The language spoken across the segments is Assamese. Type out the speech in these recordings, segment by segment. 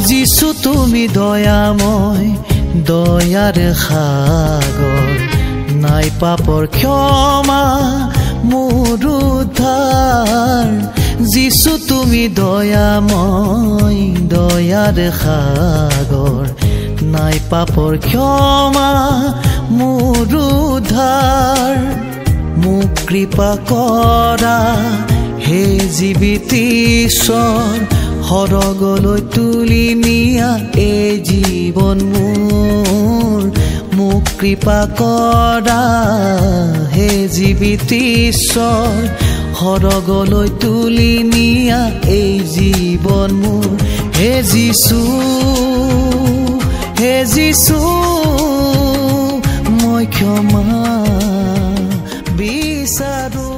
যিছু তুমি দয়াময় দয়াৰ সাগৰ নাই পাপৰ ক্ষমা মোৰ উদ্ধাৰ যিছু তুমি দয়াময় দয়াৰ সাগৰ নাই পাপৰ ক্ষমা মোৰ উদ্ধাৰ মোক কৃপা কৰা হে জীৱিত ঈশ্বৰ সৰগলৈ তুলি নিয়া এই জীৱন মোৰ মোক কৃপা কৰা হে জীৱিত ঈশ্বৰ সৰগলৈ তুলি নিয়া এই জীৱন মোৰ হে যিছু মই ক্ষমা বিচাৰো।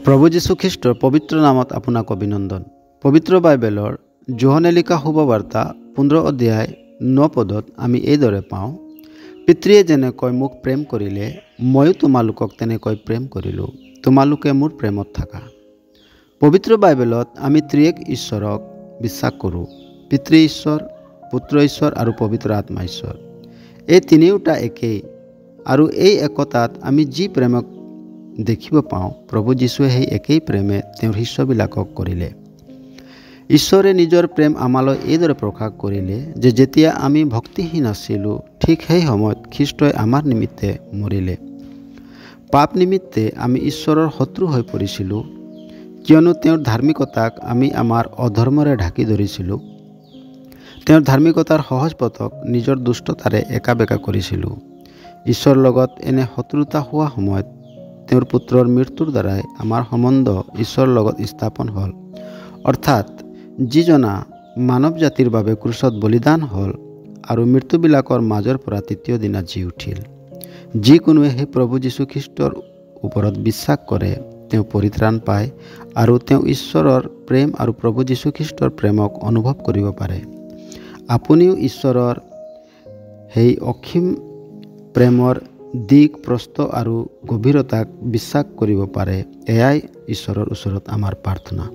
প্ৰভু যীশু খ্ৰীষ্টৰ পবিত্ৰ নামত আপোনাক অভিনন্দন। পবিত্ৰ বাইবেলৰ যোহনে লিখা শুভবাৰ্তা 15 অধ্যায় 9 পদত আমি এইদৰে পাওঁ, পিতৃয়ে যেনেকৈ মোক প্ৰেম কৰিলে ময়ো তোমালোকক তেনেকৈ প্ৰেম কৰিলোঁ, তোমালোকে মোৰ প্ৰেমত থাকা। পবিত্ৰ বাইবেলত আমি ত্ৰিয়েক ঈশ্বৰক বিশ্বাস কৰোঁ, পিতৃ ঈশ্বৰ, পুত্ৰ ঈশ্বৰ আৰু পবিত্ৰ আত্মা ঈশ্বৰ। এই তিনিওটা একেই আৰু এই একতাত আমি যি প্ৰেমক দেখিব পাওঁ, প্ৰভু যীশুৱে সেই একেই প্ৰেমে তেওঁৰ শিষ্যবিলাকক কৰিলে। ঈশ্বৰে নিজৰ প্ৰেম আমালৈ এইদৰে প্ৰকাশ কৰিলে যে যেতিয়া আমি ভক্তিহীন আছিলোঁ, ঠিক সেই সময়ত খ্ৰীষ্টই আমাৰ নিমিত্তে মৰিলে। পাপ নিমিত্তে আমি ঈশ্বৰৰ শত্ৰু হৈ পৰিছিলোঁ, কিয়নো তেওঁৰ ধাৰ্মিকতাক আমি আমাৰ অধৰ্মৰে ঢাকি ধৰিছিলোঁ। তেওঁৰ ধাৰ্মিকতাৰ সহজ পথক নিজৰ দুষ্টতাৰে একা বেকা কৰিছিলোঁ। ঈশ্বৰৰ লগত এনে শত্ৰুতা হোৱা সময়ত তেওঁৰ পুত্ৰৰ মৃত্যুৰ দ্বাৰাই আমাৰ সম্বন্ধ ঈশ্বৰৰ লগত স্থাপন হ'ল, অৰ্থাৎ যিজনা মানৱ জাতিৰ বাবে ক্ৰুচত বলিদান হ'ল আৰু মৃত্যুবিলাকৰ মাজৰ পৰা তৃতীয় দিনা জি উঠিল। যিকোনোৱে সেই প্ৰভু যীশু খ্ৰীষ্টৰ ওপৰত বিশ্বাস কৰে তেওঁ পৰিত্ৰাণ পায় আৰু তেওঁ ঈশ্বৰৰ প্ৰেম আৰু প্ৰভু যীশু খ্ৰীষ্টৰ প্ৰেমক অনুভৱ কৰিব পাৰে। আপুনিও ঈশ্বৰৰ সেই অসীম প্ৰেমৰ দিগ প্ৰস্থ আৰু গভীৰতাক বিশ্বাস কৰিব পাৰে। এয়াই ঈশ্বৰৰ ওচৰত আমাৰ প্ৰাৰ্থনা।